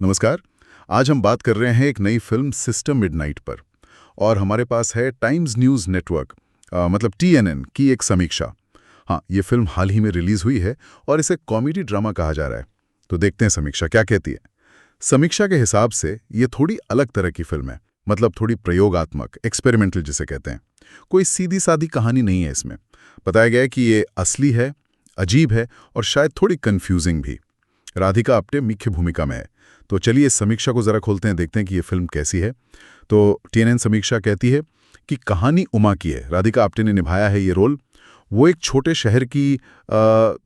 नमस्कार। आज हम बात कर रहे हैं एक नई फिल्म सिस्टम मिडनाइट पर। और हमारे पास है टाइम्स न्यूज़ नेटवर्क मतलब TNN की एक समीक्षा। हाँ, ये फिल्म हाल ही में रिलीज हुई है और इसे कॉमेडी ड्रामा कहा जा रहा है। तो देखते हैं समीक्षा क्या कहती है। समीक्षा के हिसाब से ये थोड़ी अलग तरह की फिल्म है, मतलब थोड़ी प्रयोगात्मक, एक्सपेरिमेंटल जिसे कहते हैं। कोई सीधी सादी कहानी नहीं है इसमें। बताया गया है कि ये असली है, अजीब है और शायद थोड़ी कंफ्यूजिंग भी। राधिका आप्टे मुख्य भूमिका में है। तो चलिए इस समीक्षा को जरा खोलते हैं, देखते हैं कि ये फिल्म कैसी है। तो TNN समीक्षा कहती है कि कहानी उमा की है। राधिका आप्टे ने निभाया है ये रोल। वो एक छोटे शहर की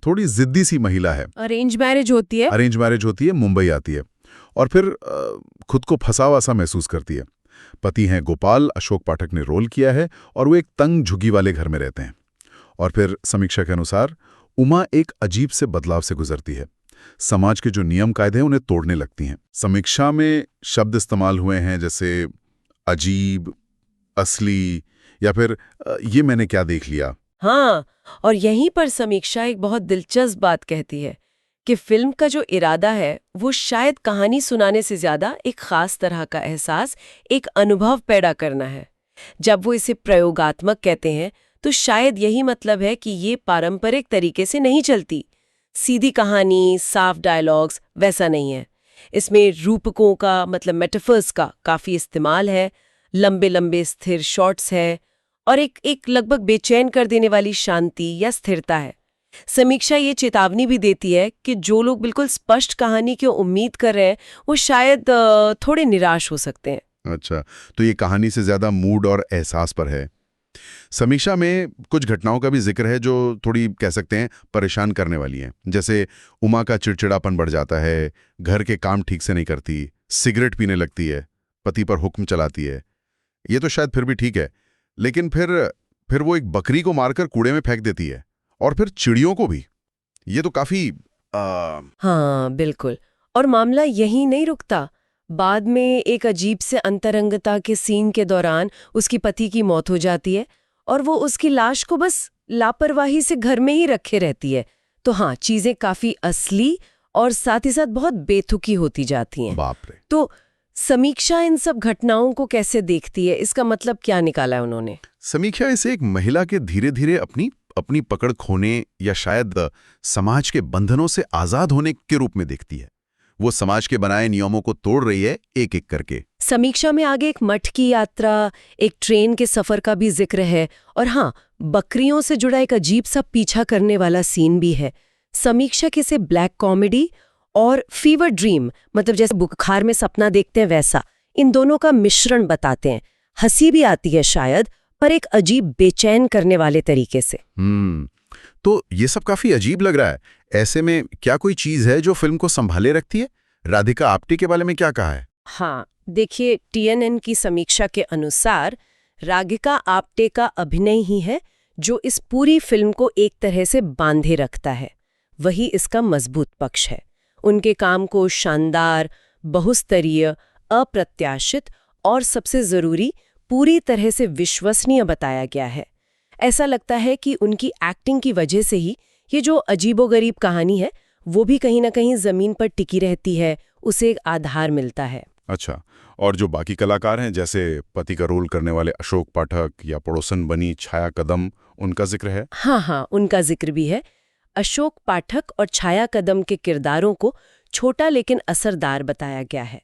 थोड़ी जिद्दी सी महिला है। अरेंज मैरिज होती है। अरेंज मैरिज होती है, मुंबई आती है और फिर खुद को फंसा हुआ सा महसूस करती है। पति हैं गोपाल, अशोक पाठक ने रोल किया है और वो एक तंग झुग्गी वाले घर में रहते हैं। और फिर समीक्षा के अनुसार उमा एक अजीब से बदलाव से गुजरती है। समाज के जो नियम कायदे हैं उन्हें तोड़ने लगती हैं। समीक्षा में शब्द इस्तेमाल हुए हैं जैसे अजीब, असली या फिर ये मैंने क्या देख लिया। हाँ, और यहीं पर समीक्षा एक बहुत दिलचस्प बात कहती है कि फिल्म का जो इरादा है वो शायद कहानी सुनाने से ज्यादा एक खास तरह का एहसास, एक अनुभव पैदा करना है। जब वो इसे प्रयोगात्मक कहते हैं तो शायद यही मतलब है कि ये पारंपरिक तरीके से नहीं चलती। सीधी कहानी, साफ डायलॉग्स वैसा नहीं है। इसमें रूपकों का मतलब मेटाफर्स का काफी इस्तेमाल है, लंबे लंबे स्थिर शॉट्स है और एक लगभग बेचैन कर देने वाली शांति या स्थिरता है। समीक्षा ये चेतावनी भी देती है कि जो लोग बिल्कुल स्पष्ट कहानी की उम्मीद कर रहे हैं वो शायद थोड़े निराश हो सकते हैं। अच्छा, तो ये कहानी से ज्यादा मूड और एहसास पर है। समीक्षा में कुछ घटनाओं का भी जिक्र है जो थोड़ी कह सकते हैं परेशान करने वाली हैं। जैसे उमा का चिड़चिड़ापन बढ़ जाता है, घर के काम ठीक से नहीं करती, सिगरेट पीने लगती है, पति पर हुक्म चलाती है। ये तो शायद फिर भी ठीक है, लेकिन फिर वो एक बकरी को मारकर कूड़े में फेंक देती है और फिर चिड़ियों को भी। ये तो काफी हाँ बिल्कुल। और मामला यहीं नहीं रुकता। बाद में एक अजीब से अंतरंगता के सीन के दौरान उसकी पति की मौत हो जाती है और वो उसकी लाश को बस लापरवाही से घर में ही रखे रहती है। तो हाँ, चीजें काफी असली और साथ ही साथ बहुत बेतुकी होती जाती हैं। बाप रे। तो समीक्षा इन सब घटनाओं को कैसे देखती है, इसका मतलब क्या निकाला है उन्होंने? समीक्षा इसे एक महिला के धीरे धीरे अपनी अपनी पकड़ खोने या शायद समाज के बंधनों से आजाद होने के रूप में देखती है। वो समाज के बनाए नियमों को तोड़ रही है एक एक करके। समीक्षा में आगे एक मठ की यात्रा, एक ट्रेन के सफर का भी जिक्र है और हाँ, बकरियों से जुड़ा एक अजीब सा पीछा करने वाला सीन भी है। समीक्षा किसे ब्लैक कॉमेडी और फीवर ड्रीम, मतलब जैसे बुखार में सपना देखते हैं वैसा, इन दोनों का मिश्रण बताते हैं। हंसी भी आती है शायद, पर एक अजीब बेचैन करने वाले तरीके से। तो ये सब काफी अजीब लग रहा है। ऐसे में क्या कोई चीज है जो फिल्म को संभाले रखती है? राधिका आप्टे के बारे में क्या कहा है? हाँ, देखिए, TNN की समीक्षा के अनुसार राधिका आप्टे का अभिनय ही है जो इस पूरी फिल्म को एक तरह से बांधे रखता है। वही इसका मजबूत पक्ष है। उनके काम को शानदार, बहुस्तरीय, अप्रत्याशित और सबसे जरूरी पूरी तरह से विश्वसनीय बताया गया है। ऐसा लगता है कि उनकी एक्टिंग की वजह से ही ये जो अजीबोगरीब कहानी है वो भी कहीं ना कहीं जमीन पर टिकी रहती है, उसे एक आधार मिलता है। अच्छा, और जो बाकी कलाकार हैं जैसे पति का रोल करने वाले अशोक पाठक या पड़ोसन बनी छाया कदम, उनका जिक्र है? हाँ, उनका जिक्र भी है। अशोक पाठक और छाया कदम के किरदारों को छोटा लेकिन असरदार बताया गया है।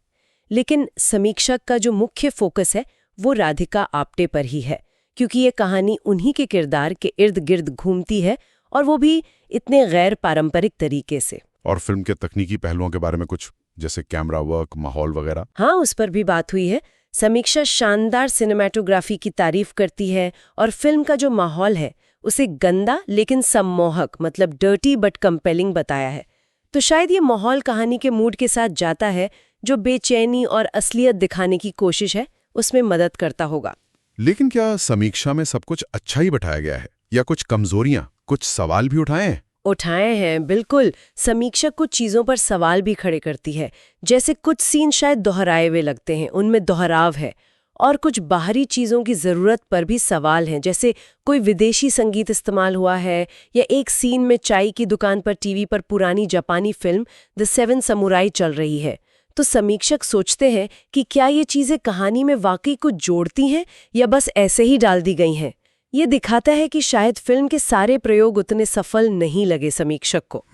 लेकिन समीक्षक का जो मुख्य फोकस है वो राधिका आप्टे पर ही है, क्योंकि ये कहानी उन्हीं के किरदार के इर्द गिर्द घूमती है और वो भी इतने गैर पारंपरिक तरीके से। और फिल्म के तकनीकी पहलुओं के बारे में कुछ, जैसे कैमरा वर्क, माहौल वगैरह? हाँ, उस पर भी बात हुई है। समीक्षा शानदार सिनेमैटोग्राफी की तारीफ करती है और फिल्म का जो माहौल है उसे गंदा लेकिन सम्मोहक, मतलब डर्टी बट कंपेलिंग बताया है। तो शायद ये माहौल कहानी के मूड के साथ जाता है, जो बेचैनी और असलियत दिखाने की कोशिश है उसमें मदद करता होगा। लेकिन क्या समीक्षा में सब कुछ अच्छा ही बैठाया गया है या कुछ कमजोरियां, कुछ सवाल भी उठाए हैं? उठाए हैं, बिल्कुल। समीक्षक कुछ चीजों पर सवाल भी खड़े करती है। जैसे कुछ सीन शायद दोहराए हुए लगते हैं, उनमें दोहराव है। और कुछ बाहरी चीजों की जरूरत पर भी सवाल हैं, जैसे कोई विदेशी संगीत इस्तेमाल हुआ है या एक सीन में चाय की दुकान पर टीवी पर पुरानी जापानी फिल्म द सेवन समुराई चल रही है। तो समीक्षक सोचते हैं कि क्या ये चीजें कहानी में वाकई कुछ जोड़ती हैं या बस ऐसे ही डाल दी गई हैं। ये दिखाता है कि शायद फिल्म के सारे प्रयोग उतने सफल नहीं लगे समीक्षक को।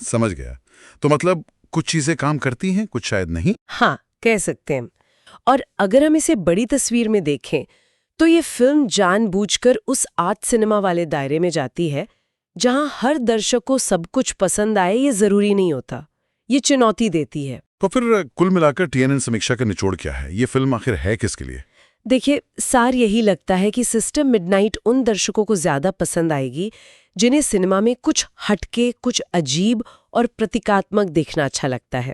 समझ गया। तो मतलब कुछ चीजें काम करती हैं, कुछ शायद नहीं। हाँ, कह सकते हैं। और अगर हम इसे बड़ी तस्वीर में देखें तो ये फिल्म जानबूझकर उस आर्ट सिनेमा वाले दायरे में जाती है जहां हर दर्शक को सब कुछ पसंद आए ये जरूरी नहीं होता। ये चुनौती देती है। तो फिर कुल मिलाकर TNN समीक्षा का निचोड़ क्या है? ये फिल्म आखिर है किसके लिए? देखिए, सार यही लगता है कि सिस्टम मिडनाइट उन दर्शकों को ज्यादा पसंद आएगी जिन्हें सिनेमा में कुछ हटके, कुछ अजीब और प्रतीकात्मक देखना अच्छा लगता है।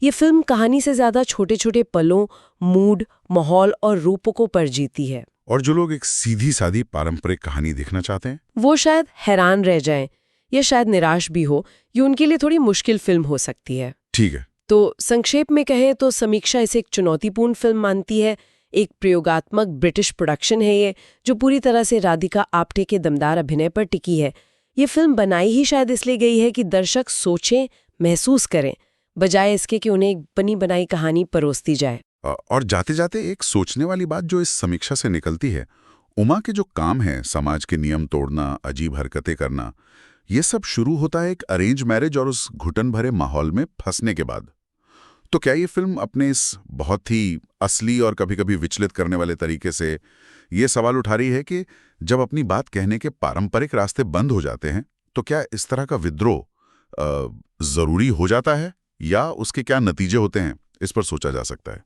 ये फिल्म कहानी से ज्यादा छोटे छोटे पलों, मूड, माहौल और रूपों पर जीती है। और जो लोग एक सीधी सादी पारंपरिक कहानी देखना चाहते हैं, वो शायद हैरान रह जाएं या शायद निराश भी हो। ये उनके लिए थोड़ी मुश्किल फिल्म हो सकती है। ठीक है। तो संक्षेप में कहें तो समीक्षा इसे एक चुनौतीपूर्ण फिल्म मानती है। एक प्रयोगात्मक ब्रिटिश प्रोडक्शन है ये, जो पूरी तरह से राधिका आप्टे के दमदार अभिनय पर टिकी है। ये फिल्म बनाई ही शायद इसलिए गई है कि दर्शक सोचें, महसूस करें, बजाय इसके कि उन्हें एक बनी बनाई कहानी परोसती जाए। और जाते जाते एक सोचने वाली बात जो इस समीक्षा से निकलती है, उमा के जो काम है, समाज के नियम तोड़ना, अजीब हरकतें करना, ये सब शुरू होता है एक अरेंज मैरिज और उस घुटन भरे माहौल में फंसने के बाद। तो क्या ये फिल्म अपने इस बहुत ही असली और कभी-कभी विचलित करने वाले तरीके से ये सवाल उठा रही है कि जब अपनी बात कहने के पारंपरिक रास्ते बंद हो जाते हैं, तो क्या इस तरह का विद्रोह जरूरी हो जाता है या उसके क्या नतीजे होते हैं, इस पर सोचा जा सकता है।